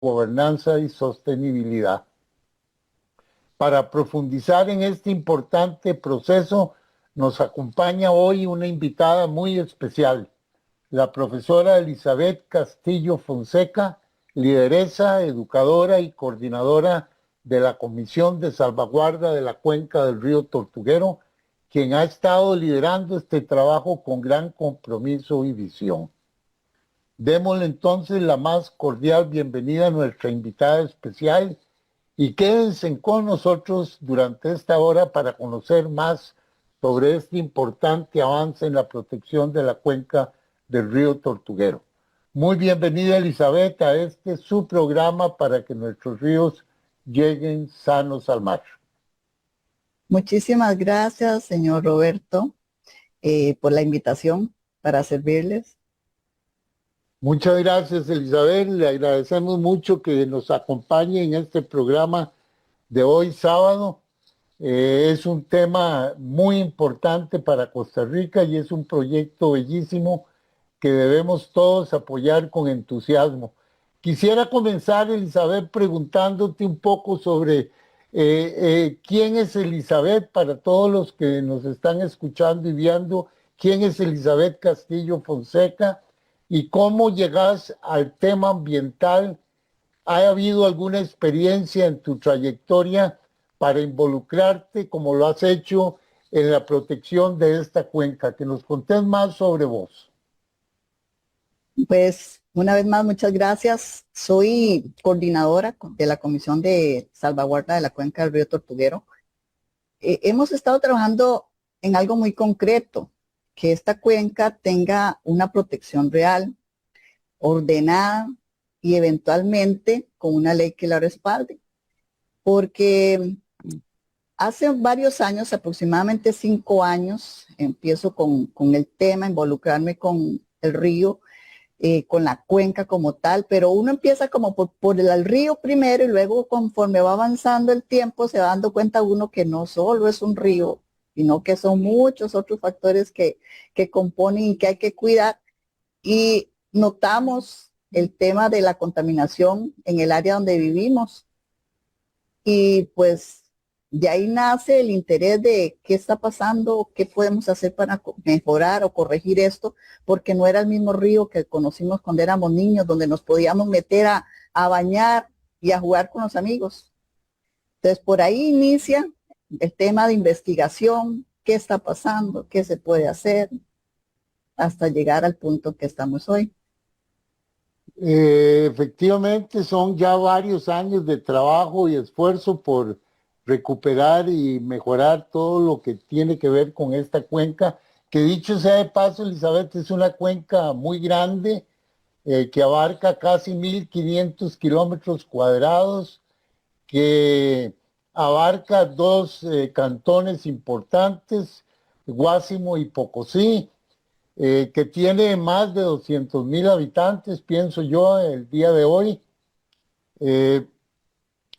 gobernanza y sostenibilidad. Para profundizar en este importante proceso, nos acompaña hoy una invitada muy especial, la profesora Elizabeth Castillo Fonseca, lideresa, educadora y coordinadora de la Comisión de Salvaguarda de la Cuenca del Río Tortuguero, quien ha estado liderando este trabajo con gran compromiso y visión. Démosle entonces la más cordial bienvenida a nuestra invitada especial y quédense con nosotros durante esta hora para conocer más sobre este importante avance en la protección de la cuenca del río Tortuguero. Muy bienvenida, Elizabeth, a este su programa para que nuestros ríos lleguen sanos al mar. Muchísimas gracias, señor Roberto, por la invitación para servirles. Muchas gracias, Elizabeth. Le agradecemos mucho que nos acompañe en este programa de hoy sábado. Es un tema muy importante para Costa Rica y es un proyecto bellísimo que debemos todos apoyar con entusiasmo. Quisiera comenzar, Elizabeth, preguntándote un poco sobre quién es Elizabeth para todos los que nos están escuchando y viendo, quién es Elizabeth Castillo Fonseca y cómo llegas al tema ambiental. ¿Ha habido alguna experiencia en tu trayectoria para involucrarte como lo has hecho en la protección de esta cuenca? Que nos contés más sobre vos. Pues una vez más, muchas gracias. Soy coordinadora de la Comisión de Salvaguarda de la Cuenca del Río Tortuguero. Hemos estado trabajando en algo muy concreto, que esta cuenca tenga una protección real, ordenada y eventualmente con una ley que la respalde. Porque hace varios años, aproximadamente 5 años, empiezo con el tema, involucrarme con el río, con la cuenca como tal, pero uno empieza como por el río primero y luego conforme va avanzando el tiempo se va dando cuenta uno que no solo es un río, sino que son muchos otros factores que componen y que hay que cuidar. Y notamos el tema de la contaminación en el área donde vivimos. Y pues de ahí nace el interés de qué está pasando, qué podemos hacer para mejorar o corregir esto, porque no era el mismo río que conocimos cuando éramos niños, donde nos podíamos meter a bañar y a jugar con los amigos. Entonces por ahí inicia el tema de investigación, qué está pasando, qué se puede hacer, hasta llegar al punto que estamos hoy. Efectivamente, son ya varios años de trabajo y esfuerzo por recuperar y mejorar todo lo que tiene que ver con esta cuenca, que dicho sea de paso, Elizabeth, es una cuenca muy grande, que abarca casi 1.500 kilómetros cuadrados, que abarca dos cantones importantes, Guásimo y Pocosí, que tiene más de 200,000 habitantes, pienso yo, el día de hoy, eh,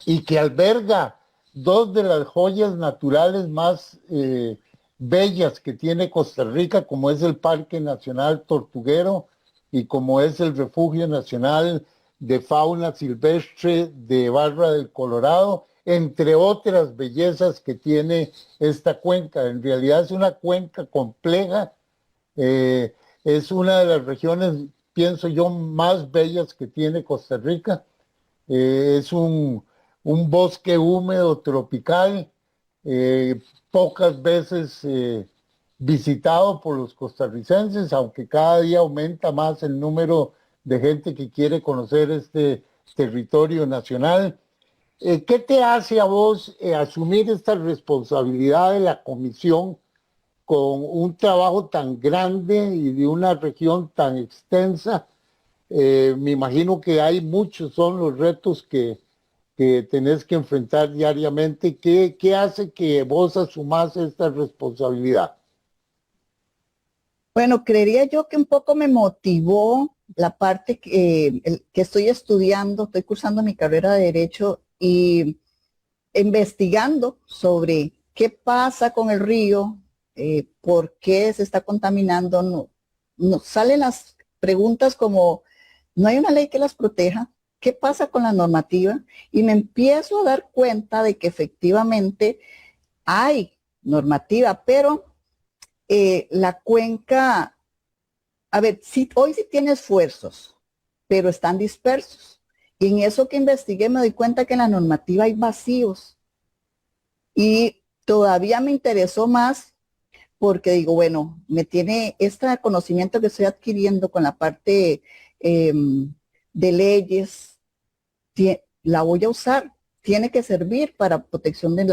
y que alberga dos de las joyas naturales más bellas que tiene Costa Rica, como es el Parque Nacional Tortuguero y como es el Refugio Nacional de Fauna Silvestre de Barra del Colorado, entre otras bellezas que tiene esta cuenca. En realidad es una cuenca compleja, eh, es una de las regiones, pienso yo, más bellas que tiene Costa Rica. Es un bosque húmedo tropical, pocas veces visitado por los costarricenses, aunque cada día aumenta más el número de gente que quiere conocer este territorio nacional. ¿Qué te hace a vos asumir esta responsabilidad de la comisión con un trabajo tan grande y de una región tan extensa? Me imagino que hay muchos, son los retos que tenés que enfrentar diariamente. ¿Qué hace que vos asumas esta responsabilidad? Bueno, creería yo que un poco me motivó la parte que estoy estudiando, estoy cursando mi carrera de Derecho y investigando sobre qué pasa con el río, por qué se está contaminando. No, salen las preguntas como, ¿no hay una ley que las proteja? ¿qué pasa con la normativa? Y me empiezo a dar cuenta de que efectivamente hay normativa, pero la cuenca, a ver, sí, hoy sí tiene esfuerzos, pero están dispersos. Y en eso que investigué me doy cuenta que en la normativa hay vacíos. Y todavía me interesó más porque digo, bueno, me tiene este conocimiento que estoy adquiriendo con la parte de leyes, la voy a usar. Tiene que servir para protección de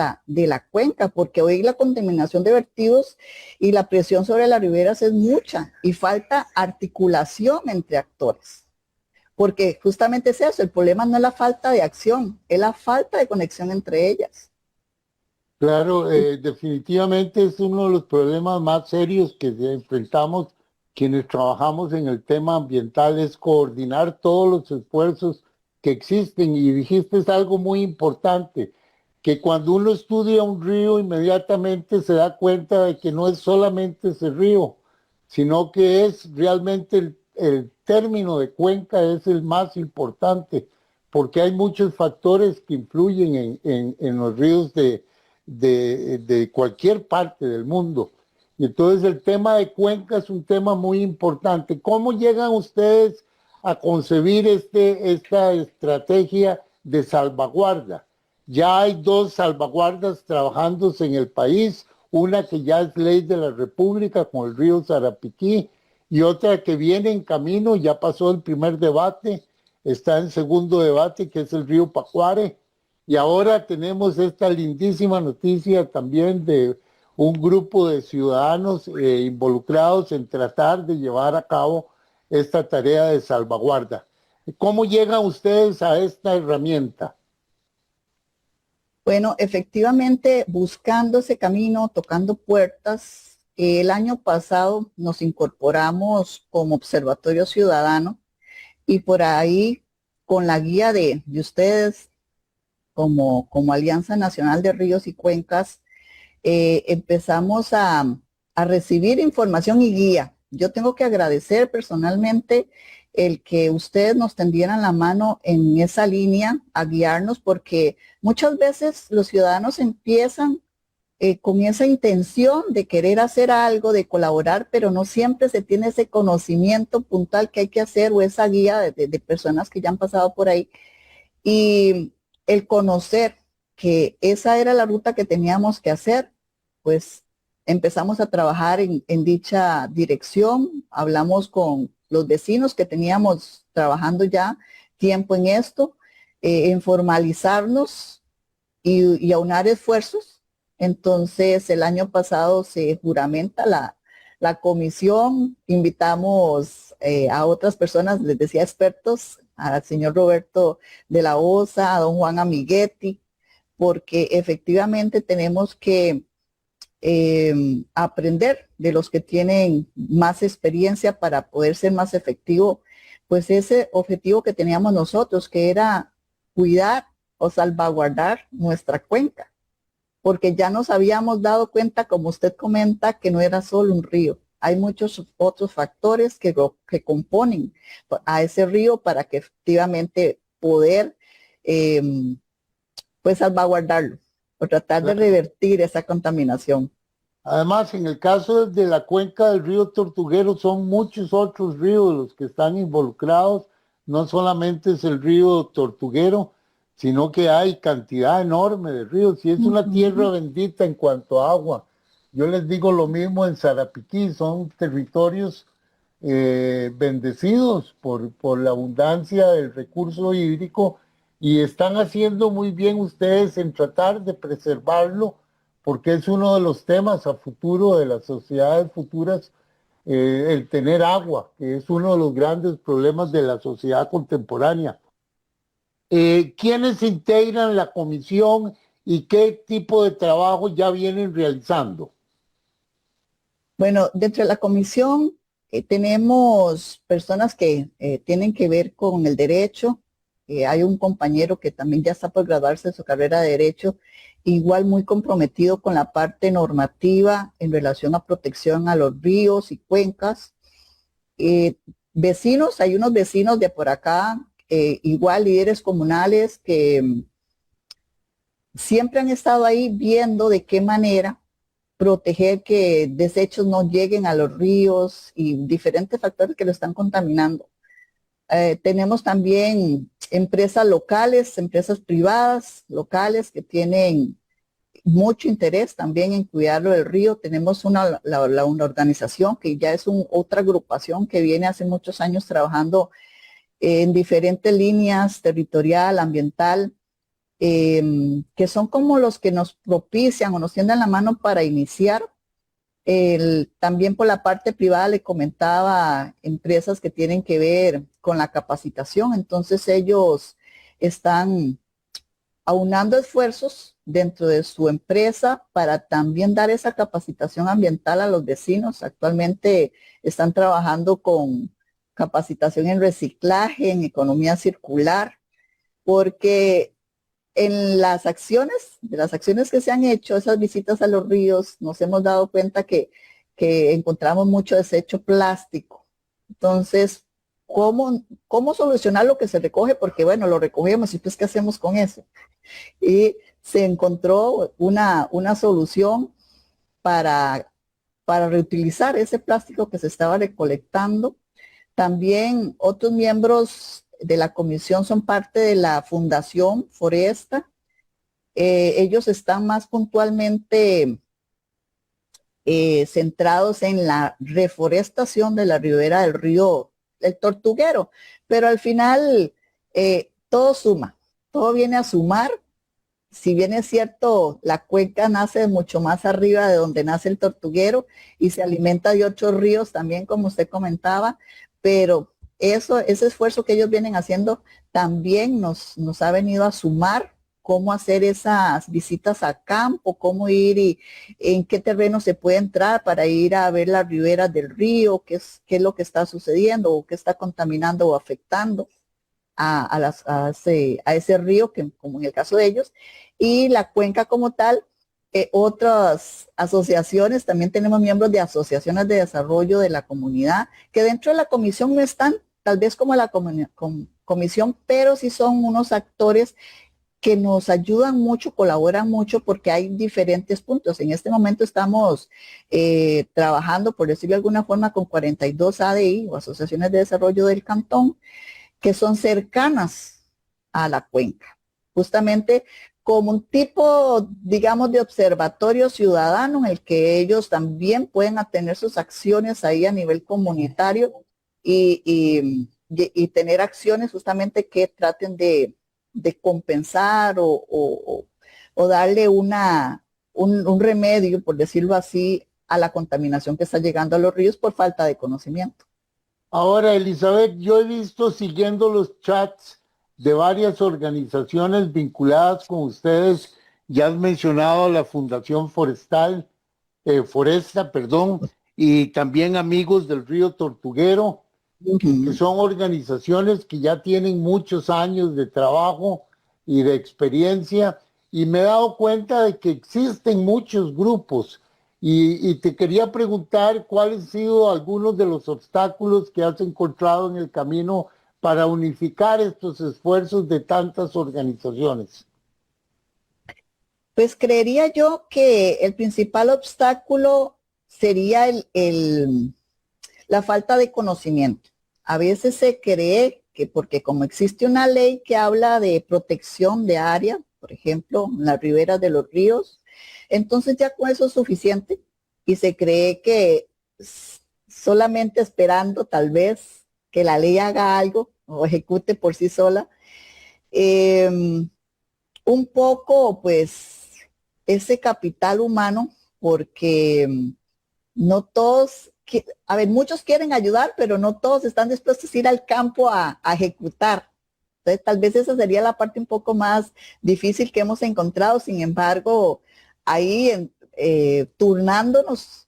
la cuenca, porque hoy la contaminación de vertidos y la presión sobre las riberas es mucha y falta articulación entre actores. Porque justamente es eso, el problema no es la falta de acción, es la falta de conexión entre ellas. Claro, definitivamente es uno de los problemas más serios que enfrentamos quienes trabajamos en el tema ambiental, es coordinar todos los esfuerzos que existen. Y dijiste algo muy importante, que cuando uno estudia un río inmediatamente se da cuenta de que no es solamente ese río, sino que es realmente el término de cuenca es el más importante, porque hay muchos factores que influyen en los ríos de cualquier parte del mundo. Y entonces el tema de cuenca es un tema muy importante. ¿Cómo llegan ustedes a concebir esta estrategia de salvaguarda? Ya hay dos salvaguardas trabajándose en el país, una que ya es ley de la República con el río Sarapiquí y otra que viene en camino, ya pasó el primer debate, está en segundo debate, que es el río Pacuare. Y ahora tenemos esta lindísima noticia también de un grupo de ciudadanos involucrados en tratar de llevar a cabo esta tarea de salvaguarda. ¿Cómo llegan ustedes a esta herramienta? Bueno, efectivamente, buscando ese camino, tocando puertas, el año pasado nos incorporamos como Observatorio Ciudadano y por ahí, con la guía de ustedes, como Alianza Nacional de Ríos y Cuencas, empezamos a recibir información y guía. Yo tengo que agradecer personalmente el que ustedes nos tendieran la mano en esa línea a guiarnos, porque muchas veces los ciudadanos empiezan con esa intención de querer hacer algo, de colaborar, pero no siempre se tiene ese conocimiento puntual que hay que hacer o esa guía de personas que ya han pasado por ahí. Y el conocer que esa era la ruta que teníamos que hacer, pues empezamos a trabajar en dicha dirección, hablamos con los vecinos que teníamos trabajando ya tiempo en esto, en formalizarnos y aunar esfuerzos. Entonces el año pasado se juramenta la comisión, invitamos a otras personas, les decía expertos, al señor Roberto de la Osa, a don Juan Amiguetti, porque efectivamente tenemos que aprender de los que tienen más experiencia para poder ser más efectivo, pues ese objetivo que teníamos nosotros, que era cuidar o salvaguardar nuestra cuenca, porque ya nos habíamos dado cuenta, como usted comenta, que no era solo un río. Hay muchos otros factores que componen a ese río para que efectivamente poder pues salvaguardarlo o tratar de revertir esa contaminación. Además, en el caso de la cuenca del río Tortuguero, son muchos otros ríos los que están involucrados. No solamente es el río Tortuguero, sino que hay cantidad enorme de ríos y es una tierra bendita en cuanto a agua. Yo les digo lo mismo en Sarapiquí, son territorios bendecidos por la abundancia del recurso hídrico y están haciendo muy bien ustedes en tratar de preservarlo porque es uno de los temas a futuro de las sociedades futuras, el tener agua, que es uno de los grandes problemas de la sociedad contemporánea. ¿Quiénes integran la comisión y qué tipo de trabajo ya vienen realizando? Bueno, dentro de la comisión tenemos personas que tienen que ver con el derecho. Hay un compañero que también ya está por graduarse de su carrera de derecho, igual muy comprometido con la parte normativa en relación a protección a los ríos y cuencas. Vecinos, hay unos vecinos de por acá igual líderes comunales que siempre han estado ahí viendo de qué manera proteger que desechos no lleguen a los ríos y diferentes factores que lo están contaminando. Tenemos también empresas locales, empresas privadas locales que tienen mucho interés también en cuidarlo del río. Tenemos una organización que ya es otra agrupación que viene hace muchos años trabajando en diferentes líneas, territorial, ambiental, que son como los que nos propician o nos tienden la mano para iniciar. También por la parte privada le comentaba empresas que tienen que ver con la capacitación, entonces ellos están aunando esfuerzos dentro de su empresa para también dar esa capacitación ambiental a los vecinos. Actualmente están trabajando con capacitación en reciclaje, en economía circular, porque en de las acciones que se han hecho, esas visitas a los ríos, nos hemos dado cuenta que encontramos mucho desecho plástico. Entonces, ¿cómo solucionar lo que se recoge? Porque bueno, lo recogemos y pues ¿qué hacemos con eso? Y se encontró una solución para, para reutilizar ese plástico que se estaba recolectando. También otros miembros de la comisión son parte de la Fundación Foresta. Ellos están más puntualmente centrados en la reforestación de la ribera del río El Tortuguero, pero al final todo suma, todo viene a sumar. Si bien es cierto, la cuenca nace mucho más arriba de donde nace el Tortuguero y se alimenta de otros ríos también, como usted comentaba, pero ese esfuerzo que ellos vienen haciendo también nos ha venido a sumar cómo hacer esas visitas a campo, cómo ir y en qué terreno se puede entrar para ir a ver las riberas del río, qué es lo que está sucediendo o qué está contaminando o afectando a ese río, que, como en el caso de ellos, y la cuenca como tal. Otras asociaciones, también tenemos miembros de asociaciones de desarrollo de la comunidad, que dentro de la comisión no están tal vez como la comisión, pero sí son unos actores que nos ayudan mucho, colaboran mucho, porque hay diferentes puntos. En este momento estamos trabajando, por decirlo de alguna forma, con 42 ADI o asociaciones de desarrollo del cantón, que son cercanas a la cuenca, justamente como un tipo, digamos, de observatorio ciudadano en el que ellos también pueden tener sus acciones ahí a nivel comunitario y tener acciones justamente que traten de compensar o darle un remedio, por decirlo así, a la contaminación que está llegando a los ríos por falta de conocimiento. Ahora, Elizabeth, yo he visto siguiendo los chats de varias organizaciones vinculadas con ustedes. Ya has mencionado la Fundación Foresta, perdón, y también Amigos del Río Tortuguero, que son organizaciones que ya tienen muchos años de trabajo y de experiencia, y me he dado cuenta de que existen muchos grupos. Y te quería preguntar cuáles han sido algunos de los obstáculos que has encontrado en el camino para unificar estos esfuerzos de tantas organizaciones. Pues creería yo que el principal obstáculo sería la falta de conocimiento. A veces se cree que porque como existe una ley que habla de protección de área, por ejemplo, en las riberas de los ríos, entonces ya con eso es suficiente y se cree que solamente esperando tal vez que la ley haga algo o ejecute por sí sola, eh, un poco pues ese capital humano, porque no todos, a ver, muchos quieren ayudar, pero no todos están dispuestos a ir al campo a ejecutar. Entonces, tal vez esa sería la parte un poco más difícil que hemos encontrado. Sin embargo, ahí turnándonos,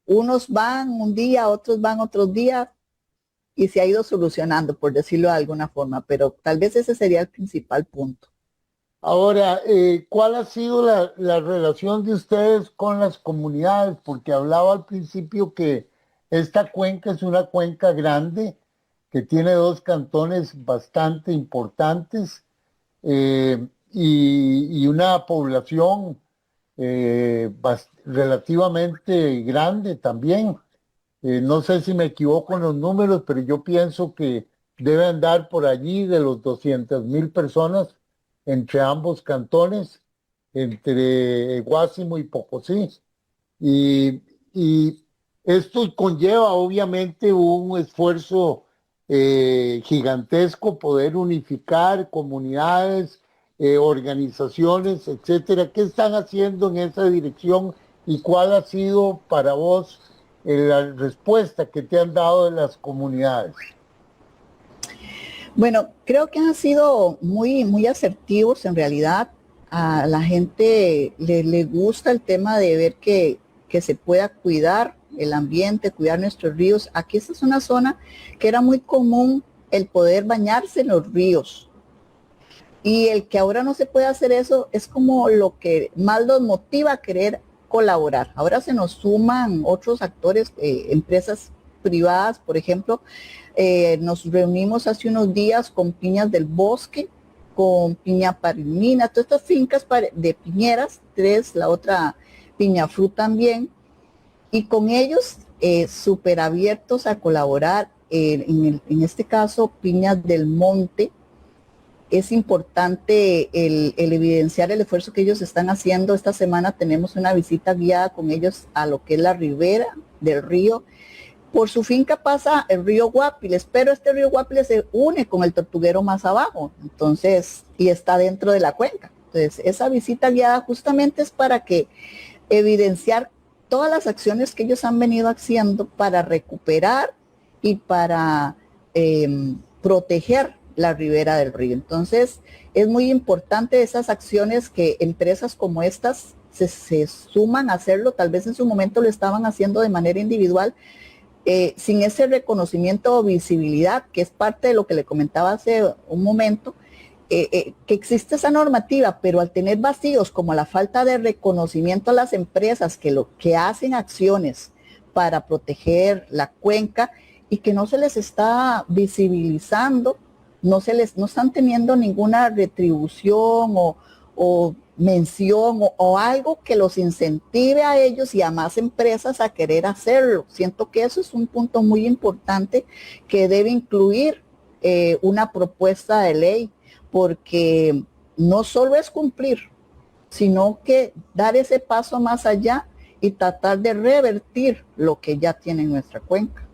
unos van un día, otros van otros días, y se ha ido solucionando, por decirlo de alguna forma, pero tal vez ese sería el principal punto. Ahora, ¿cuál ha sido la relación de ustedes con las comunidades? Porque hablaba al principio que esta cuenca es una cuenca grande, que tiene dos cantones bastante importantes y una población relativamente grande también. No sé si me equivoco en los números, pero yo pienso que debe andar por allí de los 200,000 personas entre ambos cantones, entre Guásimo y Pocosí. Y, y esto conlleva obviamente un esfuerzo gigantesco, poder unificar comunidades, organizaciones, etcétera. ¿Qué están haciendo en esa dirección y cuál ha sido para vos la respuesta que te han dado de las comunidades? Bueno, creo que han sido muy asertivos en realidad. A la gente le gusta el tema de ver que se pueda cuidar el ambiente, cuidar nuestros ríos. Aquí esta es una zona que era muy común el poder bañarse en los ríos. Y el que ahora no se puede hacer eso es como lo que más los motiva a querer colaborar. Ahora se nos suman otros actores, empresas privadas, por ejemplo. Nos reunimos hace unos días con Piñas del Bosque, con Piña Parimina, todas estas fincas de piñeras, tres, la otra Piñafru también, y con ellos súper abiertos a colaborar. En este caso, Piñas del Monte, es importante el evidenciar el esfuerzo que ellos están haciendo. Esta semana tenemos una visita guiada con ellos a lo que es la ribera del río. Por su finca pasa el río Guapiles, pero este río Guapiles se une con el Tortuguero más abajo, entonces, y está dentro de la cuenca. Entonces, esa visita guiada justamente es para que evidenciar todas las acciones que ellos han venido haciendo para recuperar y para proteger la ribera del río. Entonces, es muy importante esas acciones que empresas como estas se suman a hacerlo. Tal vez en su momento lo estaban haciendo de manera individual, sin ese reconocimiento o visibilidad, que es parte de lo que le comentaba hace un momento, que existe esa normativa, pero al tener vacíos como la falta de reconocimiento a las empresas que hacen acciones para proteger la cuenca y que no se les está visibilizando, no están teniendo ninguna retribución o mención o algo que los incentive a ellos y a más empresas a querer hacerlo. Siento que eso es un punto muy importante que debe incluir una propuesta de ley, porque no solo es cumplir, sino que dar ese paso más allá y tratar de revertir lo que ya tiene nuestra cuenca.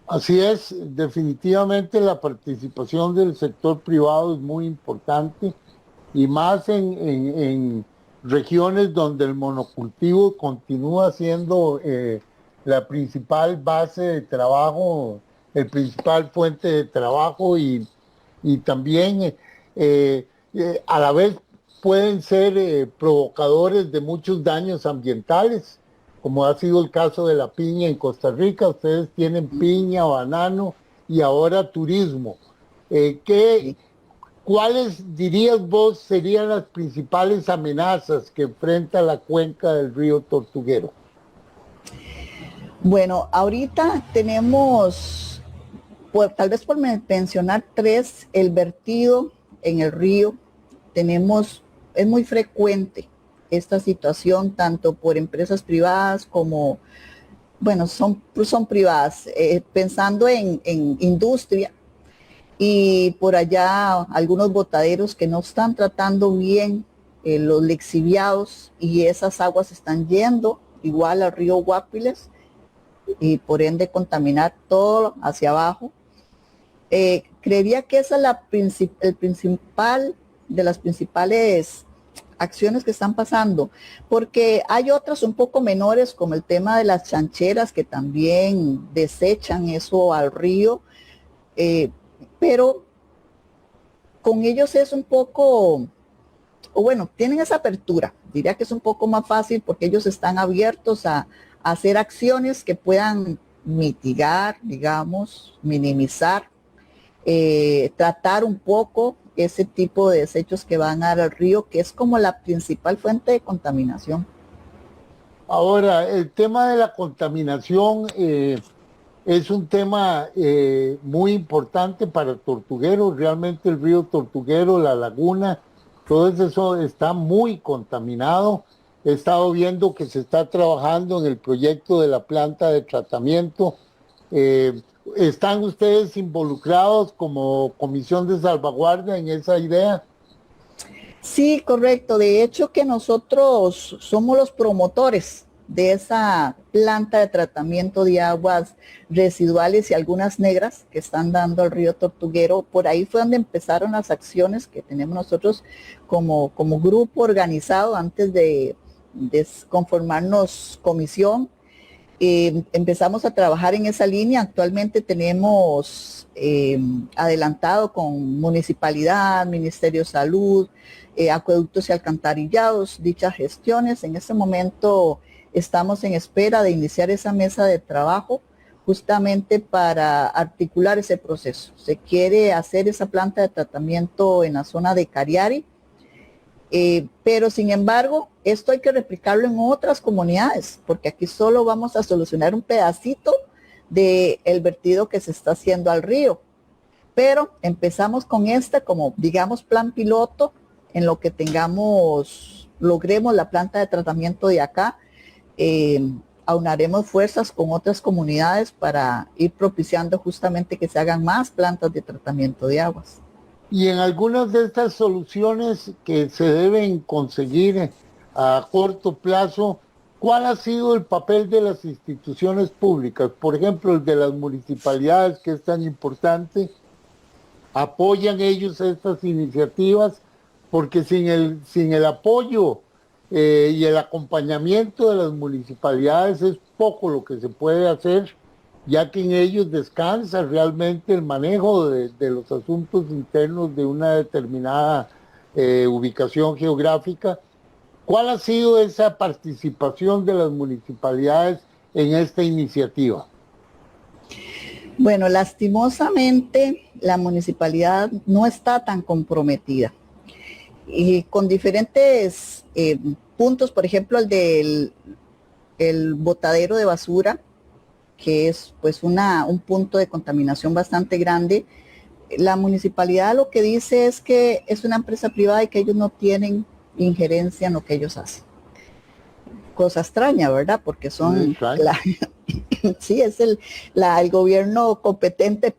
Así es, definitivamente la participación del sector privado es muy importante y más en regiones donde el monocultivo continúa siendo la principal base de trabajo, el principal fuente de trabajo y también a la vez pueden ser provocadores de muchos daños ambientales, como ha sido el caso de la piña en Costa Rica. Ustedes tienen piña, banano y ahora turismo. ¿Cuáles dirías vos serían las principales amenazas que enfrenta la cuenca del río Tortuguero? Bueno, ahorita tenemos, tal vez por mencionar tres, el vertido en el río. Es muy frecuente esta situación, tanto por empresas privadas como, bueno, son privadas, pensando en industria, y por allá algunos botaderos que no están tratando bien los lixiviados, y esas aguas están yendo igual al río Guapiles y por ende contaminar todo hacia abajo. Creería que esa es de las principales acciones que están pasando, porque hay otras un poco menores, como el tema de las chancheras que también desechan eso al río, pero con ellos es un poco, o bueno, tienen esa apertura. Diría que es un poco más fácil porque ellos están abiertos a hacer acciones que puedan mitigar, digamos, minimizar, tratar un poco ese tipo de desechos que van al río, que es como la principal fuente de contaminación. Ahora, el tema de la contaminación es un tema muy importante para Tortuguero. Realmente el río Tortuguero, la laguna, todo eso está muy contaminado. He estado viendo que se está trabajando en el proyecto de la planta de tratamiento. Eh, ¿Están ustedes involucrados como Comisión de Salvaguarda en esa idea? Sí, correcto. De hecho, que nosotros somos los promotores de esa planta de tratamiento de aguas residuales y algunas negras que están dando al río Tortuguero. Por ahí fue donde empezaron las acciones que tenemos nosotros como grupo organizado antes de conformarnos comisión. Empezamos a trabajar en esa línea. Actualmente tenemos adelantado con Municipalidad, Ministerio de Salud, Acueductos y Alcantarillados, dichas gestiones. En este momento estamos en espera de iniciar esa mesa de trabajo justamente para articular ese proceso. Se quiere hacer esa planta de tratamiento en la zona de Cariari, pero sin embargo, esto hay que replicarlo en otras comunidades, porque aquí solo vamos a solucionar un pedacito del vertido que se está haciendo al río. Pero empezamos con como digamos plan piloto, en lo que logremos la planta de tratamiento de acá, aunaremos fuerzas con otras comunidades para ir propiciando justamente que se hagan más plantas de tratamiento de aguas. Y en algunas de estas soluciones que se deben conseguir a corto plazo, ¿cuál ha sido el papel de las instituciones públicas? Por ejemplo, el de las municipalidades, que es tan importante. ¿Apoyan ellos estas iniciativas? Porque sin el apoyo y el acompañamiento de las municipalidades es poco lo que se puede hacer, ya que en ellos descansa realmente el manejo de los asuntos internos de una determinada ubicación geográfica. ¿Cuál ha sido esa participación de las municipalidades en esta iniciativa? Bueno, lastimosamente la municipalidad no está tan comprometida. Y con diferentes puntos, por ejemplo, el botadero de basura, que es pues un punto de contaminación bastante grande. La municipalidad lo que dice es que es una empresa privada y que ellos no tienen injerencia en lo que ellos hacen. Cosa extraña, ¿verdad? Porque son... sí, es el gobierno competente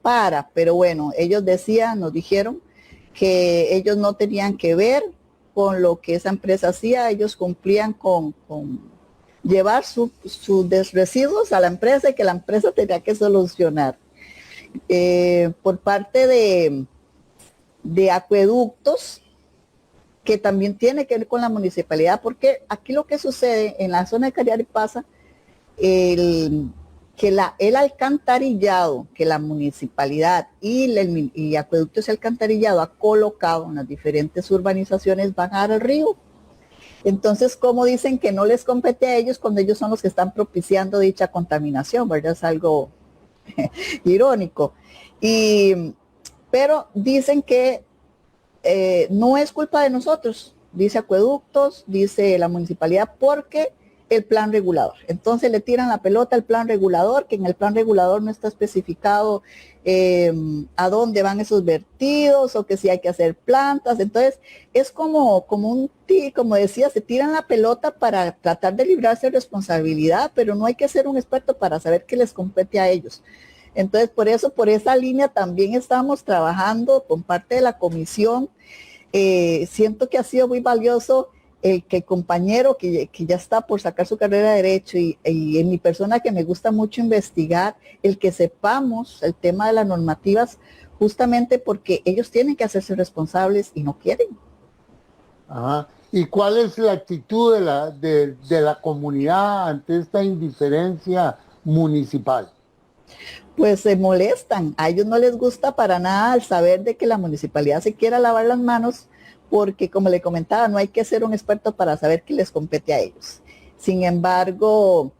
pero bueno, ellos nos dijeron que ellos no tenían que ver con lo que esa empresa hacía, ellos cumplían con llevar sus residuos a la empresa y que la empresa tenía que solucionar. Por parte de acueductos, que también tiene que ver con la municipalidad, porque aquí lo que sucede en la zona de Cariari pasa, el alcantarillado que la municipalidad y acueductos y alcantarillado ha colocado en las diferentes urbanizaciones van a dar al río. Entonces, ¿cómo dicen que no les compete a ellos cuando ellos son los que están propiciando dicha contaminación? ¿Verdad? Es algo irónico. Pero dicen que no es culpa de nosotros, dice acueductos, dice la municipalidad, porque el plan regulador. Entonces le tiran la pelota al plan regulador, que en el plan regulador no está especificado a dónde van esos vertidos o que si hay que hacer plantas. Entonces es como decía, se tiran la pelota para tratar de librarse de responsabilidad, pero no hay que ser un experto para saber qué les compete a ellos. Entonces por esa línea también estamos trabajando con parte de la comisión. Siento que ha sido muy valioso que el compañero que ya está por sacar su carrera de Derecho y en mi persona que me gusta mucho investigar, el que sepamos el tema de las normativas, justamente porque ellos tienen que hacerse responsables y no quieren. Ajá. ¿Y cuál es la actitud de la comunidad ante esta indiferencia municipal? Pues se molestan, a ellos no les gusta para nada al saber de que la municipalidad se quiera lavar las manos, porque como le comentaba, no hay que ser un experto para saber qué les compete a ellos. Sin embargo,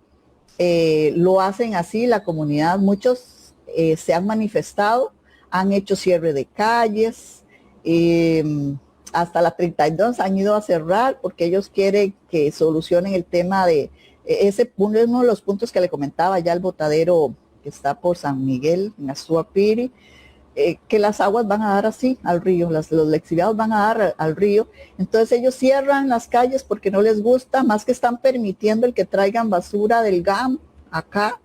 lo hacen así la comunidad, muchos se han manifestado, han hecho cierre de calles, hasta la 32 han ido a cerrar porque ellos quieren que solucionen el tema de ese punto, es uno de los puntos que le comentaba ya el botadero que está por San Miguel, en Azuapiri, que las aguas van a dar así al río, los lixiviados van a dar al río. Entonces ellos cierran las calles porque no les gusta, más que están permitiendo el que traigan basura del GAM acá,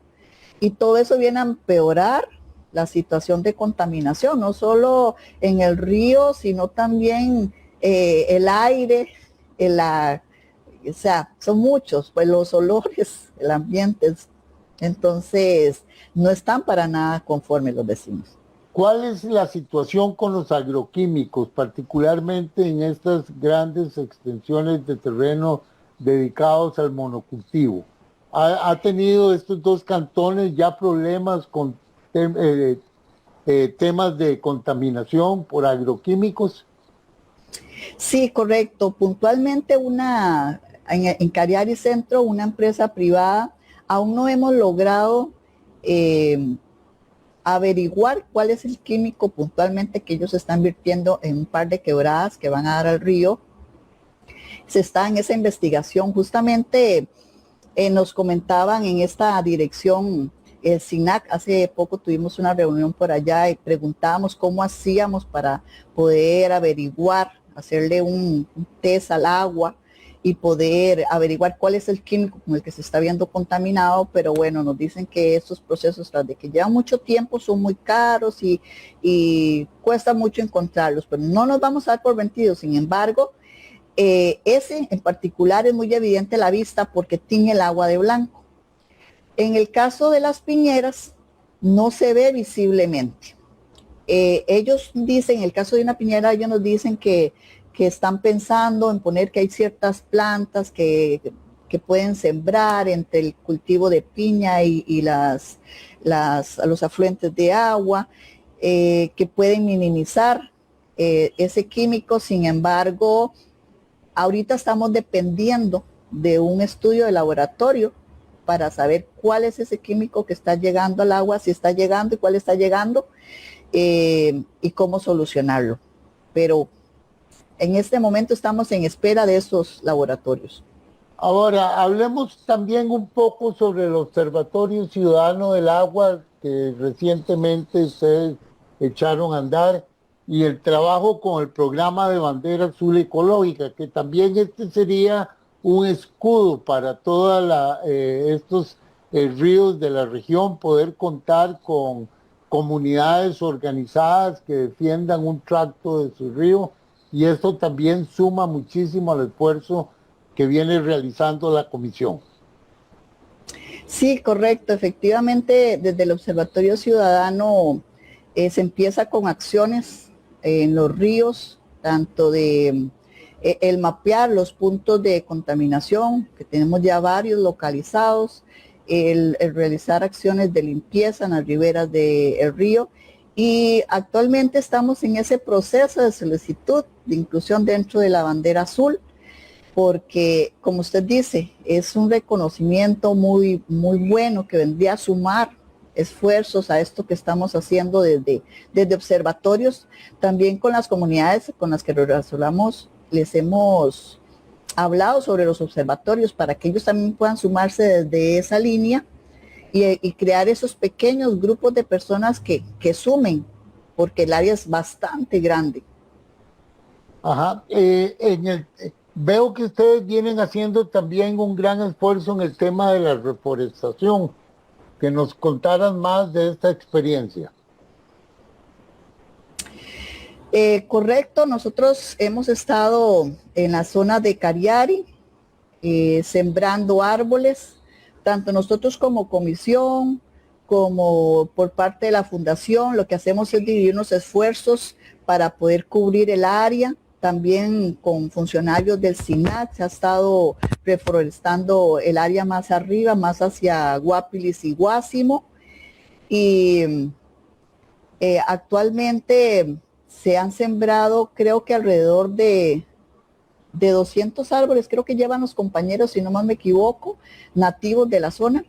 y todo eso viene a empeorar la situación de contaminación, no solo en el río, sino también el aire, o sea, son muchos, pues los olores, el ambiente. Entonces, no están para nada conformes los vecinos. ¿Cuál es la situación con los agroquímicos, particularmente en estas grandes extensiones de terreno dedicados al monocultivo? ¿Ha tenido estos dos cantones ya problemas con temas de contaminación por agroquímicos? Sí, correcto. Puntualmente en Cariari Centro, una empresa privada, aún no hemos logrado averiguar cuál es el químico puntualmente que ellos están vertiendo en un par de quebradas que van a dar al río. Se está en esa investigación. Justamente nos comentaban en esta dirección, el SINAC, hace poco tuvimos una reunión por allá y preguntábamos cómo hacíamos para poder averiguar, hacerle un test al agua y poder averiguar cuál es el químico con el que se está viendo contaminado, pero bueno, nos dicen que estos procesos, tras de que llevan mucho tiempo, son muy caros y cuesta mucho encontrarlos, pero no nos vamos a dar por vencidos. Sin embargo, ese en particular es muy evidente a la vista porque tiñe el agua de blanco. En el caso de las piñeras, no se ve visiblemente. Ellos dicen, en el caso de una piñera, ellos nos dicen que están pensando en poner que hay ciertas plantas que pueden sembrar entre el cultivo de piña y los afluentes de agua, que pueden minimizar ese químico. Sin embargo, ahorita estamos dependiendo de un estudio de laboratorio para saber cuál es ese químico que está llegando al agua, si está llegando y cuál está llegando, y cómo solucionarlo. Pero en este momento estamos en espera de esos laboratorios. Ahora, hablemos también un poco sobre el Observatorio Ciudadano del Agua que recientemente ustedes echaron a andar y el trabajo con el programa de bandera azul ecológica, que también este sería un escudo para todos estos ríos de la región, poder contar con comunidades organizadas que defiendan un tracto de su río, y esto también suma muchísimo al esfuerzo que viene realizando la comisión. Sí, correcto. Efectivamente, desde el Observatorio Ciudadano se empieza con acciones en los ríos, tanto de el mapear los puntos de contaminación, que tenemos ya varios localizados, el realizar acciones de limpieza en las riberas del río, y actualmente estamos en ese proceso de solicitud de inclusión dentro de la bandera azul, porque, como usted dice, es un reconocimiento muy, muy bueno que vendría a sumar esfuerzos a esto que estamos haciendo desde observatorios, también con las comunidades con las que relacionamos. Les hemos hablado sobre los observatorios para que ellos también puedan sumarse desde esa línea y crear esos pequeños grupos de personas que sumen, porque el área es bastante grande. Ajá. Veo que ustedes vienen haciendo también un gran esfuerzo en el tema de la reforestación. Que nos contaran más de esta experiencia. Correcto, nosotros hemos estado en la zona de Cariari, sembrando árboles, tanto nosotros como comisión, como por parte de la fundación. Lo que hacemos es dividir unos esfuerzos para poder cubrir el área. También con funcionarios del SINAC se ha estado reforestando el área más arriba, más hacia Guapilis y Guásimo. Y actualmente se han sembrado, creo que alrededor de 200 árboles, creo que llevan los compañeros, si no más me equivoco, nativos de la zona,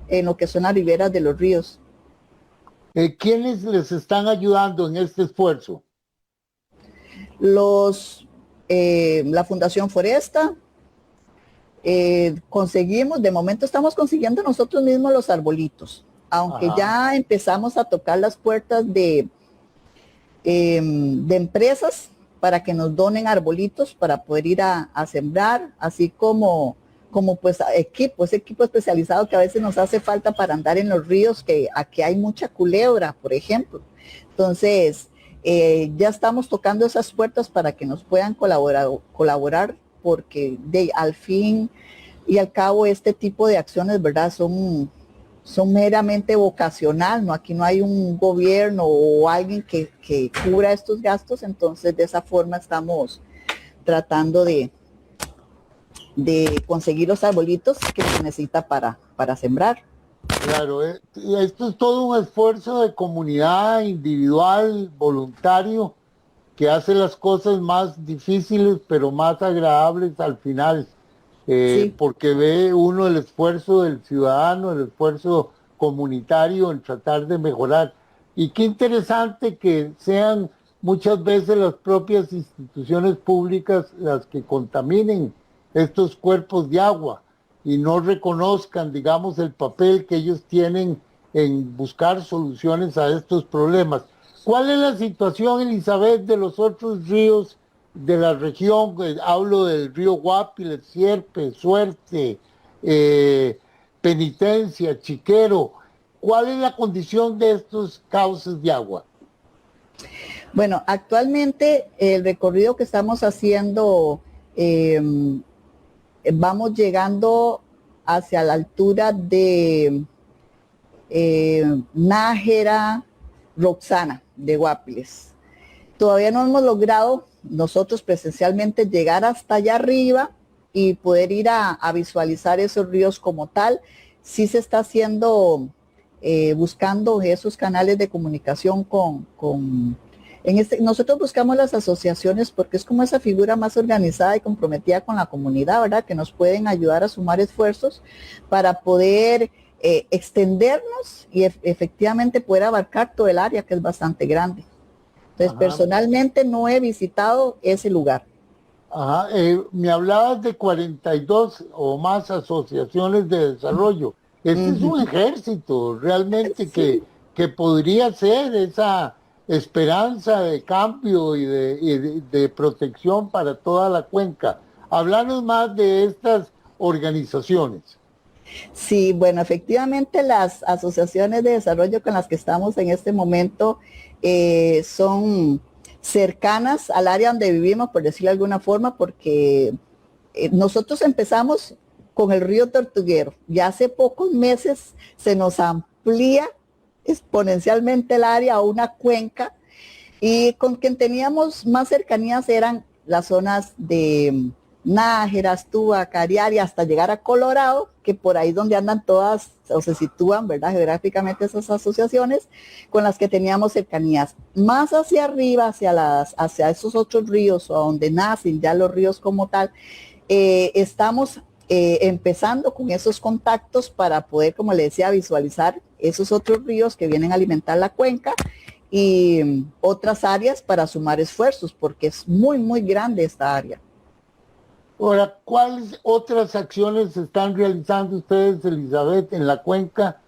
en lo que son las riberas de los ríos. ¿Quiénes les están ayudando en este esfuerzo? La Fundación Foresta, de momento estamos consiguiendo nosotros mismos los arbolitos. aunque Ajá. ya empezamos a tocar las puertas de empresas para que nos donen arbolitos para poder ir a sembrar, así como pues ese equipo especializado que a veces nos hace falta para andar en los ríos, que aquí hay mucha culebra, por ejemplo. Entonces, ya estamos tocando esas puertas para que nos puedan colaborar porque al fin y al cabo este tipo de acciones, ¿verdad? Son meramente vocacional, ¿no? Aquí no hay un gobierno o alguien que cubra estos gastos, entonces de esa forma estamos tratando de conseguir los arbolitos que se necesita para sembrar. Claro, esto es todo un esfuerzo de comunidad individual, voluntario, que hace las cosas más difíciles, pero más agradables al final, Sí, porque ve uno el esfuerzo del ciudadano, el esfuerzo comunitario en tratar de mejorar. Y qué interesante que sean muchas veces las propias instituciones públicas las que contaminen estos cuerpos de agua y no reconozcan, digamos, el papel que ellos tienen en buscar soluciones a estos problemas. ¿Cuál es la situación, Elizabeth, de los otros ríos de la región? Hablo del río Guapil, Sierpe, Suerte, Penitencia, Chiquero. ¿Cuál es la condición de estos cauces de agua? bueno, actualmente el recorrido que estamos haciendo, vamos llegando hacia la altura de Nájera, Roxana, de Guapiles. Todavía no hemos logrado nosotros presencialmente llegar hasta allá arriba y poder ir a visualizar esos ríos como tal. Sí se está haciendo, buscando esos canales de comunicación nosotros buscamos las asociaciones porque es como esa figura más organizada y comprometida con la comunidad, ¿verdad? Que nos pueden ayudar a sumar esfuerzos para poder extendernos y efectivamente poder abarcar todo el área, que es bastante grande. Entonces, Ajá. personalmente no he visitado ese lugar. Ajá, me hablabas de 42 o más asociaciones de desarrollo. Este es Ujú. un ejército realmente Sí. que podría ser esa esperanza de cambio de protección para toda la cuenca. Háblanos más de estas organizaciones. Sí, bueno, efectivamente las asociaciones de desarrollo con las que estamos en este momento son cercanas al área donde vivimos, por decirlo de alguna forma, porque nosotros empezamos con el río Tortuguero. Ya hace pocos meses se nos amplía exponencialmente el área a una cuenca y con quien teníamos más cercanías eran las zonas de Nájera, Astúa, Cariari, hasta llegar a Colorado, que por ahí donde andan todas o se sitúan, ¿verdad? Geográficamente esas asociaciones con las que teníamos cercanías. Más hacia arriba, hacia esos otros ríos o a donde nacen ya los ríos como tal, estamos empezando con esos contactos para poder, como le decía, visualizar esos otros ríos que vienen a alimentar la cuenca y otras áreas para sumar esfuerzos, porque es muy, muy grande esta área. Ahora, ¿cuáles otras acciones están realizando ustedes, Elizabeth, en la cuenca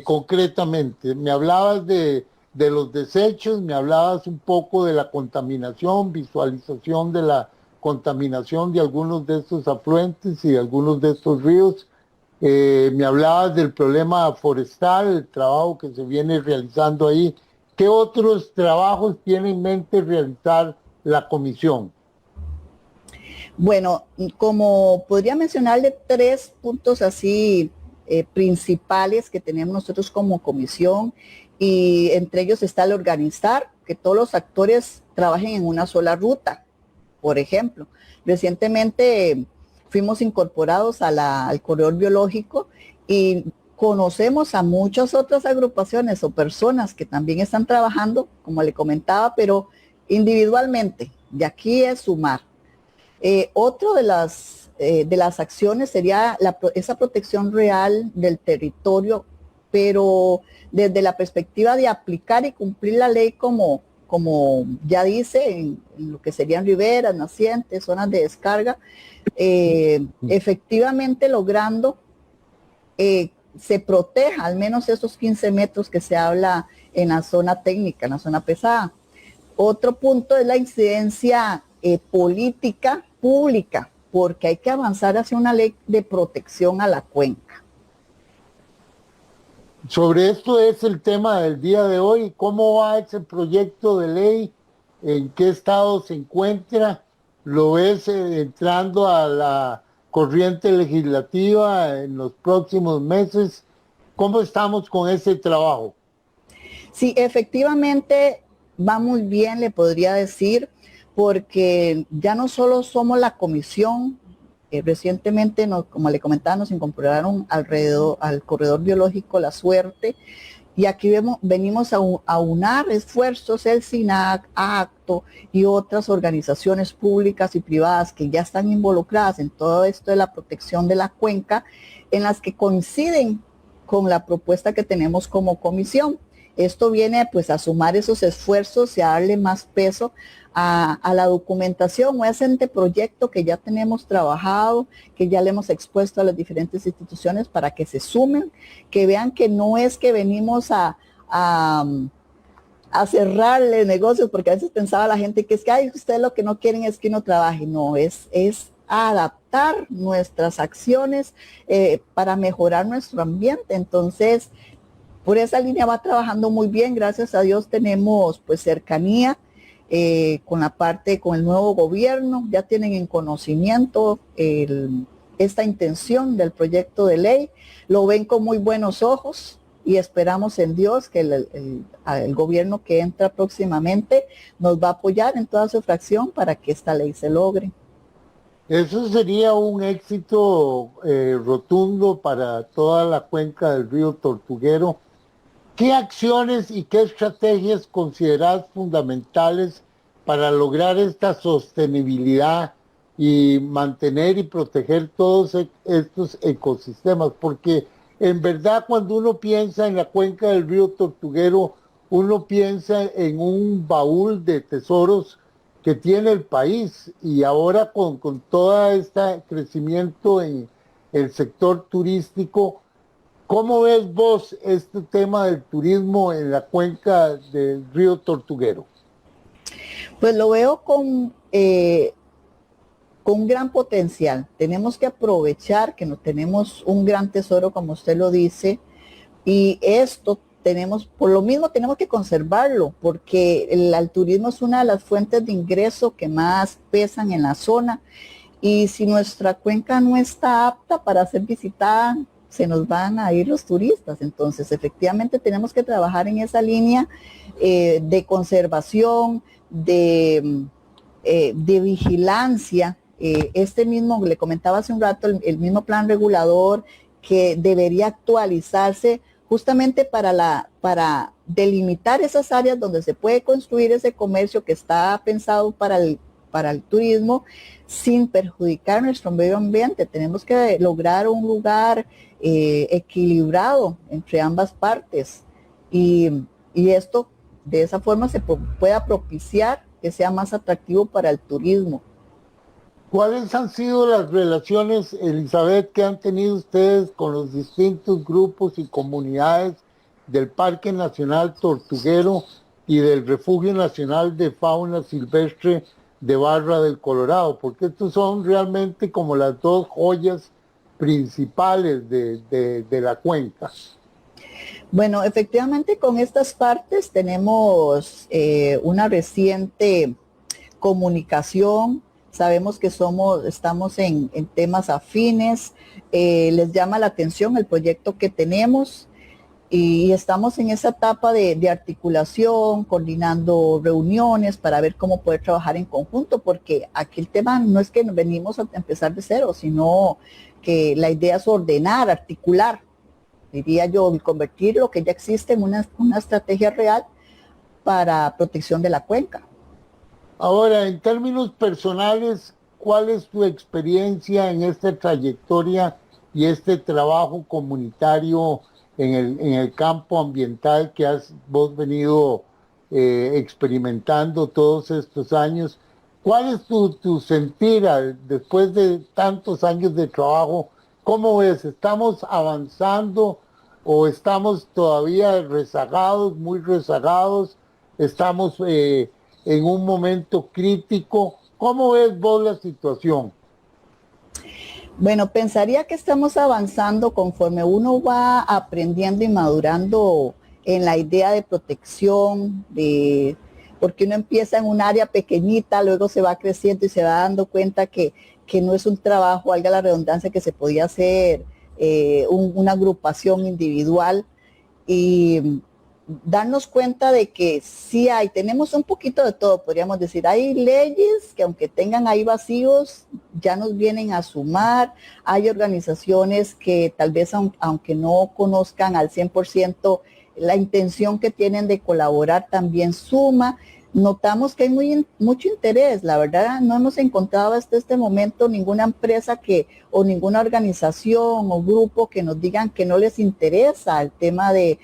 concretamente? Me hablabas de los desechos, me hablabas un poco de la contaminación, visualización de la contaminación de algunos de estos afluentes y de algunos de estos ríos. Me hablabas del problema forestal, el trabajo que se viene realizando ahí. ¿Qué otros trabajos tiene en mente realizar la comisión? Bueno, como podría mencionarle tres puntos así principales que tenemos nosotros como comisión, y entre ellos está el organizar que todos los actores trabajen en una sola ruta. Por ejemplo, recientemente fuimos incorporados al corredor biológico y conocemos a muchas otras agrupaciones o personas que también están trabajando, como le comentaba, pero individualmente. De aquí es sumar. Otro de las acciones sería esa protección real del territorio, pero desde la perspectiva de aplicar y cumplir la ley como ya dice, en lo que serían riberas, nacientes, zonas de descarga, efectivamente logrando se proteja al menos esos 15 metros que se habla en la zona técnica, en la zona pesada. Otro punto es la incidencia política pública, porque hay que avanzar hacia una ley de protección a la cuenca. Sobre esto es el tema del día de hoy. ¿Cómo va ese proyecto de ley? ¿En qué estado se encuentra? ¿Lo ves entrando a la corriente legislativa en los próximos meses? ¿Cómo estamos con ese trabajo? Sí, efectivamente va muy bien, le podría decir, porque ya no solo somos la comisión, recientemente, como le comentaba, nos incorporaron alrededor al corredor biológico La Suerte, y aquí venimos a unar esfuerzos, el SINAC, ACTO y otras organizaciones públicas y privadas que ya están involucradas en todo esto de la protección de la cuenca, en las que coinciden con la propuesta que tenemos como comisión. Esto viene pues a sumar esos esfuerzos y a darle más peso a la documentación o a ese anteproyecto que ya tenemos trabajado, que ya le hemos expuesto a las diferentes instituciones para que se sumen, que vean que no es que venimos a cerrarle negocios, porque a veces pensaba la gente que es que ay, ustedes lo que no quieren es que uno trabaje. No, es adaptar nuestras acciones para mejorar nuestro ambiente. Entonces, por esa línea va trabajando muy bien, gracias a Dios tenemos pues cercanía con el nuevo gobierno, ya tienen en conocimiento esta intención del proyecto de ley, lo ven con muy buenos ojos y esperamos en Dios que el gobierno que entra próximamente nos va a apoyar en toda su fracción para que esta ley se logre. Eso sería un éxito rotundo para toda la cuenca del río Tortuguero. ¿Qué acciones y qué estrategias consideras fundamentales para lograr esta sostenibilidad y mantener y proteger todos estos ecosistemas? Porque en verdad cuando uno piensa en la cuenca del río Tortuguero, uno piensa en un baúl de tesoros que tiene el país, y ahora con todo este crecimiento en el sector turístico, ¿cómo ves vos este tema del turismo en la cuenca del río Tortuguero? Pues lo veo con gran potencial. Tenemos que aprovechar que no tenemos un gran tesoro, como usted lo dice, y esto por lo mismo tenemos que conservarlo, porque el turismo es una de las fuentes de ingreso que más pesan en la zona, y si nuestra cuenca no está apta para ser visitada, se nos van a ir los turistas. Entonces, efectivamente, tenemos que trabajar en esa línea de conservación, de vigilancia. Este mismo, le comentaba hace un rato, el mismo plan regulador que debería actualizarse justamente para delimitar esas áreas donde se puede construir ese comercio que está pensado para el turismo sin perjudicar nuestro medio ambiente. Tenemos que lograr un lugar equilibrado entre ambas partes y esto de esa forma se pueda propiciar que sea más atractivo para el turismo. ¿Cuáles han sido las relaciones, Elizabeth, que han tenido ustedes con los distintos grupos y comunidades del Parque Nacional Tortuguero y del Refugio Nacional de Fauna Silvestre de Barra del Colorado? Porque estos son realmente como las dos joyas principales de la cuenca. Bueno, efectivamente con estas partes tenemos una reciente comunicación. Sabemos que estamos en temas afines, les llama la atención el proyecto que tenemos y estamos en esa etapa de articulación, coordinando reuniones para ver cómo poder trabajar en conjunto, porque aquí el tema no es que venimos a empezar de cero, sino que la idea es ordenar, articular, diría yo, y convertir lo que ya existe en una estrategia real para protección de la cuenca. Ahora, en términos personales, ¿cuál es tu experiencia en esta trayectoria y este trabajo comunitario en el campo ambiental que has vos venido experimentando todos estos años? ¿Cuál es tu sentir después de tantos años de trabajo? ¿Cómo ves? ¿Estamos avanzando o estamos todavía rezagados, muy rezagados, estamos en un momento crítico? ¿Cómo ves vos la situación? Bueno, pensaría que estamos avanzando conforme uno va aprendiendo y madurando en la idea de protección, porque uno empieza en un área pequeñita, luego se va creciendo y se va dando cuenta que no es un trabajo, valga la redundancia, que se podía hacer una agrupación individual y darnos cuenta de que sí hay, tenemos un poquito de todo, podríamos decir, hay leyes que aunque tengan ahí vacíos, ya nos vienen a sumar, hay organizaciones que tal vez aunque no conozcan al 100% la intención que tienen de colaborar también suma. Notamos que hay mucho interés, la verdad no hemos encontrado hasta este momento ninguna empresa o ninguna organización o grupo que nos digan que no les interesa el tema de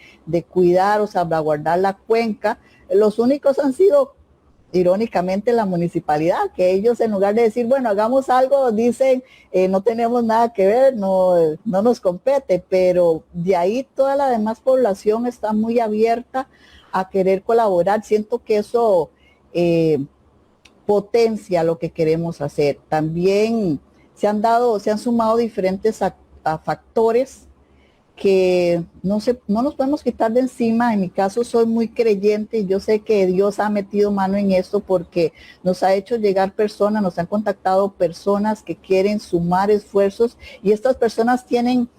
cuidar o salvaguardar la cuenca. Los únicos han sido, irónicamente, la municipalidad, que ellos en lugar de decir, bueno, hagamos algo, dicen, no tenemos nada que ver, no nos compete, pero de ahí toda la demás población está muy abierta a querer colaborar. Siento que eso potencia lo que queremos hacer. También se han sumado diferentes a factores que no nos podemos quitar de encima. En mi caso soy muy creyente y yo sé que Dios ha metido mano en esto porque nos ha hecho llegar personas, nos han contactado personas que quieren sumar esfuerzos y estas personas tienen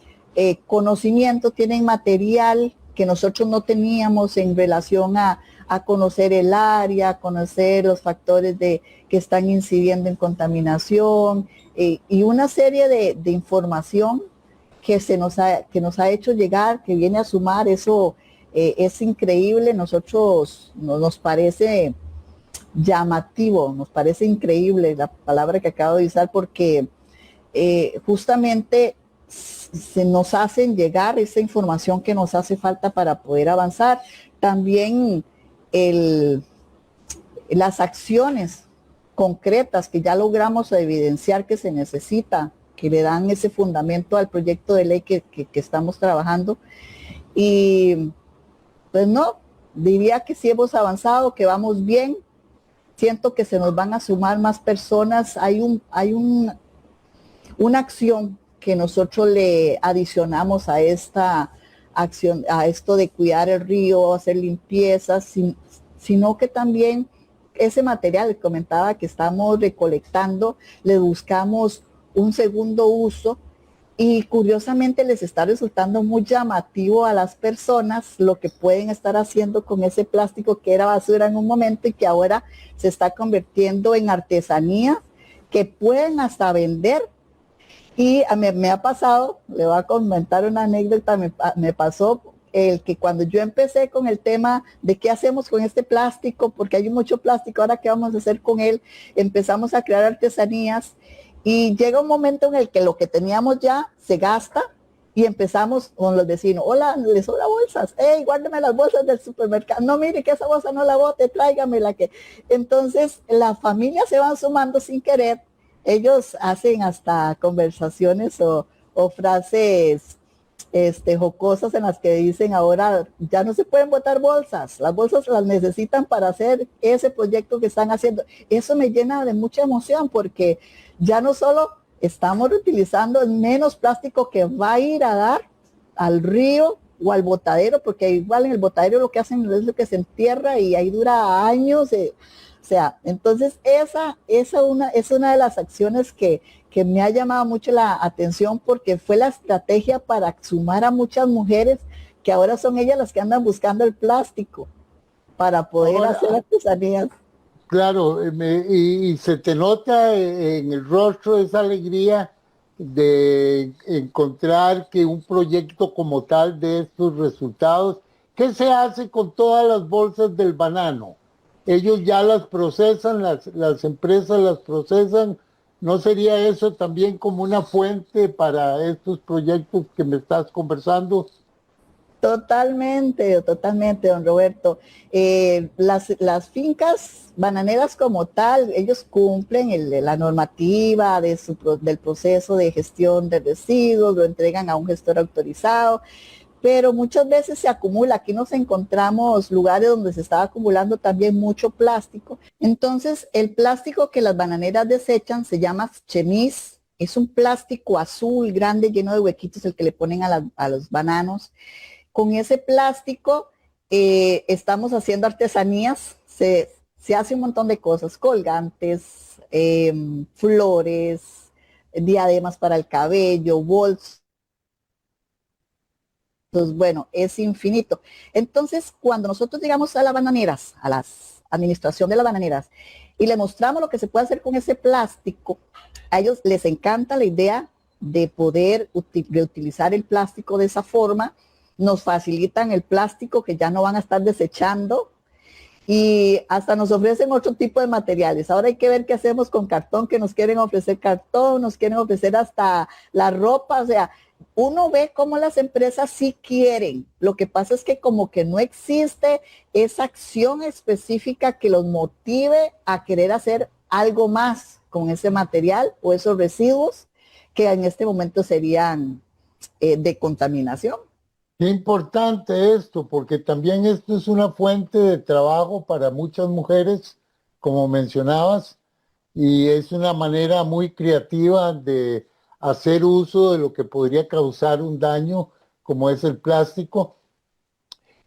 conocimiento, tienen material que nosotros no teníamos en relación a conocer el área, a conocer los factores que están incidiendo en contaminación y una serie de información que nos ha hecho llegar, que viene a sumar. Eso es increíble. Nosotros nos parece llamativo, nos parece increíble la palabra que acabo de usar, porque justamente se nos hacen llegar esa información que nos hace falta para poder avanzar. También las acciones concretas que ya logramos evidenciar que se necesita, que le dan ese fundamento al proyecto de ley que estamos trabajando. Y pues no, diría que sí hemos avanzado, que vamos bien. Siento que se nos van a sumar más personas. Hay una acción que nosotros le adicionamos a esta acción, a esto de cuidar el río, hacer limpiezas, sino que también ese material, les comentaba, que estamos recolectando, le buscamos un segundo uso y curiosamente les está resultando muy llamativo a las personas lo que pueden estar haciendo con ese plástico que era basura en un momento y que ahora se está convirtiendo en artesanía que pueden hasta vender. Y me ha pasado, le voy a comentar una anécdota, me pasó el que cuando yo empecé con el tema de qué hacemos con este plástico, porque hay mucho plástico, ahora qué vamos a hacer con él, empezamos a crear artesanías y llega un momento en el que lo que teníamos ya se gasta y empezamos con los vecinos, hola, les sobra bolsas, hey, guárdame las bolsas del supermercado, no, mire que esa bolsa no la bote, tráigamela. Entonces las familias se van sumando sin querer. Ellos hacen hasta conversaciones o frases jocosas en las que dicen ahora ya no se pueden botar bolsas, las bolsas las necesitan para hacer ese proyecto que están haciendo. Eso me llena de mucha emoción porque ya no solo estamos reutilizando menos plástico que va a ir a dar al río o al botadero, porque igual en el botadero lo que hacen es lo que se entierra y ahí dura años. O sea, entonces esa es una de las acciones que me ha llamado mucho la atención porque fue la estrategia para sumar a muchas mujeres que ahora son ellas las que andan buscando el plástico para poder hacer artesanías. Claro, y se te nota en el rostro esa alegría de encontrar que un proyecto como tal de estos resultados. ¿Qué se hace con todas las bolsas del banano? Ellos ya las procesan, las empresas las procesan. ¿No sería eso también como una fuente para estos proyectos que me estás conversando? Totalmente, don Roberto. Las fincas bananeras como tal, ellos cumplen la normativa del proceso de gestión de residuos, lo entregan a un gestor autorizado, pero muchas veces se acumula. Aquí nos encontramos lugares donde se estaba acumulando también mucho plástico. Entonces, el plástico que las bananeras desechan se llama chemis. Es un plástico azul grande lleno de huequitos el que le ponen a los bananos. Con ese plástico estamos haciendo artesanías. Se hace un montón de cosas, colgantes, flores, diademas para el cabello, bolsos. Entonces, bueno, es infinito. Entonces, cuando nosotros llegamos a las bananeras, a la administración de las bananeras, y le mostramos lo que se puede hacer con ese plástico, a ellos les encanta la idea de poder reutilizar el plástico de esa forma. Nos facilitan el plástico que ya no van a estar desechando y hasta nos ofrecen otro tipo de materiales. Ahora hay que ver qué hacemos con cartón, que nos quieren ofrecer cartón, nos quieren ofrecer hasta la ropa. O sea, uno ve cómo las empresas sí quieren. Lo que pasa es que como que no existe esa acción específica que los motive a querer hacer algo más con ese material o esos residuos que en este momento serían de contaminación. Qué importante esto, porque también esto es una fuente de trabajo para muchas mujeres, como mencionabas, y es una manera muy creativa de hacer uso de lo que podría causar un daño, como es el plástico.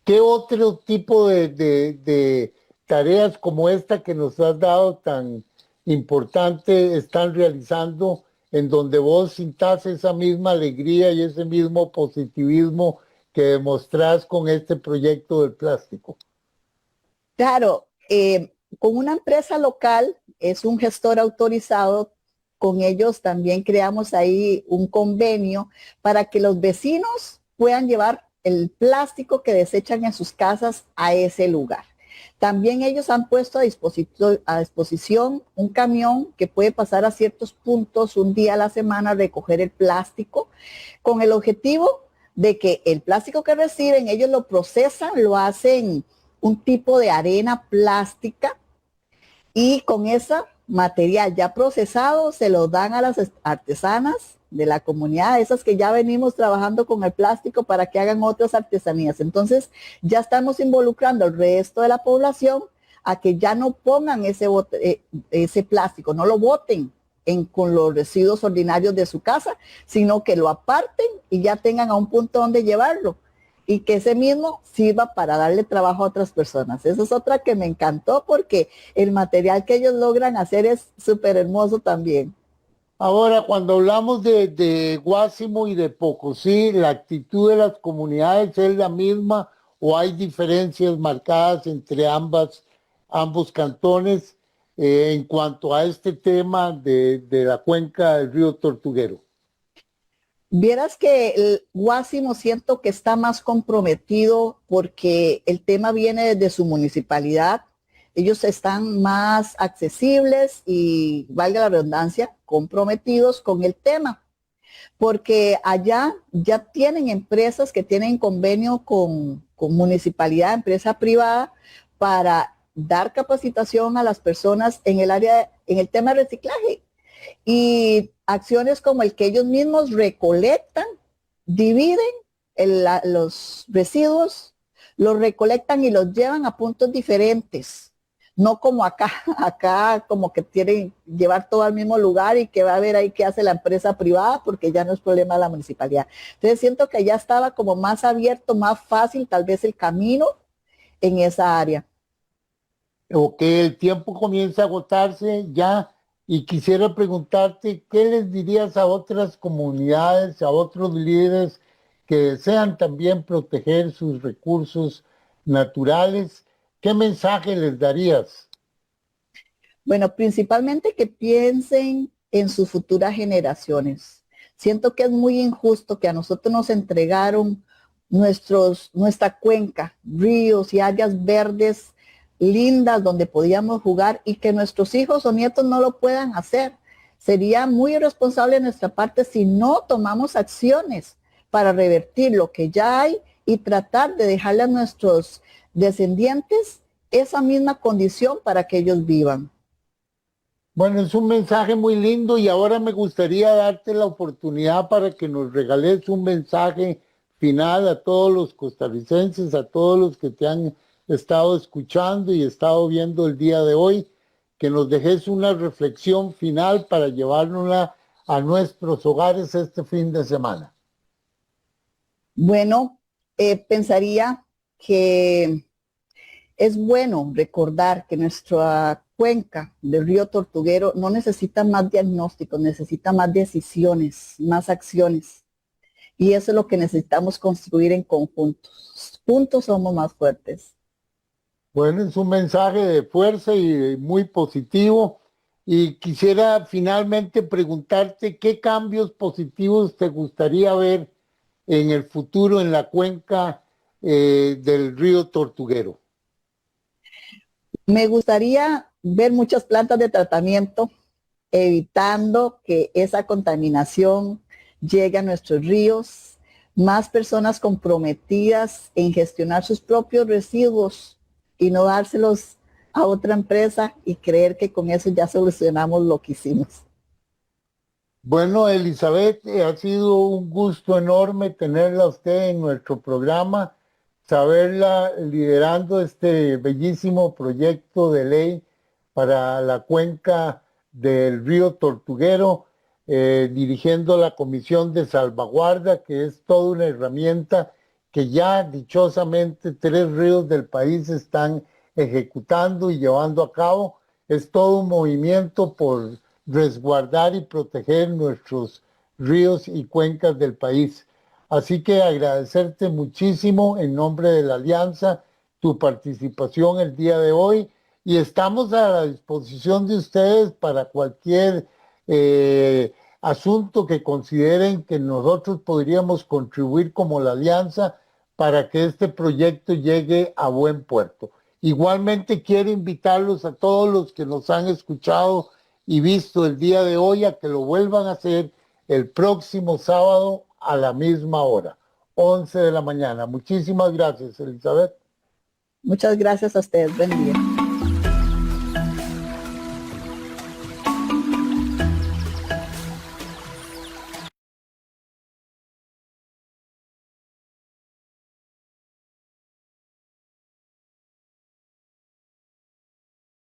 ¿Qué otro tipo de tareas como esta que nos has dado tan importante están realizando en donde vos sintás esa misma alegría y ese mismo positivismo que demostrás con este proyecto del plástico? Claro, con una empresa local, es un gestor autorizado, con ellos también creamos ahí un convenio para que los vecinos puedan llevar el plástico que desechan en sus casas a ese lugar. También ellos han puesto a disposición un camión que puede pasar a ciertos puntos un día a la semana a recoger el plástico con el objetivo de que el plástico que reciben ellos lo procesan, lo hacen un tipo de arena plástica y con ese material ya procesado se lo dan a las artesanas de la comunidad, esas que ya venimos trabajando con el plástico para que hagan otras artesanías. Entonces ya estamos involucrando al resto de la población a que ya no pongan ese plástico, no lo boten con los residuos ordinarios de su casa, sino que lo aparten y ya tengan a un punto donde llevarlo y que ese mismo sirva para darle trabajo a otras personas. Esa es otra que me encantó porque el material que ellos logran hacer es súper hermoso también. Ahora, cuando hablamos de Guásimo y de Pocosí, ¿la actitud de las comunidades es la misma o hay diferencias marcadas entre ambos cantones en cuanto a este tema de la cuenca del río Tortuguero? Vieras que el Guásimo siento que está más comprometido porque el tema viene desde su municipalidad. Ellos están más accesibles y, valga la redundancia, comprometidos con el tema, porque allá ya tienen empresas que tienen convenio con municipalidad, empresa privada, para dar capacitación a las personas en el área, en el tema de reciclaje. Y acciones como el que ellos mismos recolectan, dividen los residuos, los recolectan y los llevan a puntos diferentes. No como acá, acá como que quieren llevar todo al mismo lugar y que va a ver ahí qué hace la empresa privada porque ya no es problema de la municipalidad. Entonces siento que ya estaba como más abierto, más fácil tal vez el camino en esa área. O que el tiempo comienza a agotarse ya y quisiera preguntarte, ¿qué les dirías a otras comunidades, a otros líderes que desean también proteger sus recursos naturales? ¿Qué mensaje les darías? Bueno, principalmente que piensen en sus futuras generaciones. Siento que es muy injusto que a nosotros nos entregaron nuestra cuenca, ríos y áreas verdes lindas donde podíamos jugar y que nuestros hijos o nietos no lo puedan hacer. Sería muy irresponsable de nuestra parte si no tomamos acciones para revertir lo que ya hay y tratar de dejarle a nuestros descendientes esa misma condición para que ellos vivan. Bueno, es un mensaje muy lindo y ahora me gustaría darte la oportunidad para que nos regales un mensaje final a todos los costarricenses, a todos los que te han estado escuchando y estado viendo el día de hoy, que nos dejes una reflexión final para llevárnosla a nuestros hogares este fin de semana. Bueno, pensaría que es bueno recordar que nuestra cuenca del río Tortuguero no necesita más diagnósticos, necesita más decisiones, más acciones. Y eso es lo que necesitamos construir en conjunto. Juntos somos más fuertes. Bueno, es un mensaje de fuerza y muy positivo. Y quisiera finalmente preguntarte qué cambios positivos te gustaría ver en el futuro en la cuenca del río Tortuguero. Me gustaría ver muchas plantas de tratamiento, evitando que esa contaminación llegue a nuestros ríos, más personas comprometidas en gestionar sus propios residuos y no dárselos a otra empresa y creer que con eso ya solucionamos lo que hicimos. Bueno, Elizabeth, ha sido un gusto enorme tenerla a usted en nuestro programa, saberla liderando este bellísimo proyecto de ley para la cuenca del río Tortuguero, dirigiendo la Comisión de Salvaguarda, que es toda una herramienta que ya dichosamente 3 ríos del país están ejecutando y llevando a cabo. Es todo un movimiento por resguardar y proteger nuestros ríos y cuencas del país. Así que agradecerte muchísimo en nombre de la Alianza tu participación el día de hoy y estamos a la disposición de ustedes para cualquier asunto que consideren que nosotros podríamos contribuir como la Alianza para que este proyecto llegue a buen puerto. Igualmente quiero invitarlos a todos los que nos han escuchado y visto el día de hoy a que lo vuelvan a hacer el próximo sábado a la misma hora, 11 de la mañana. Muchísimas gracias, Elizabeth. Muchas gracias a ustedes. Buen día.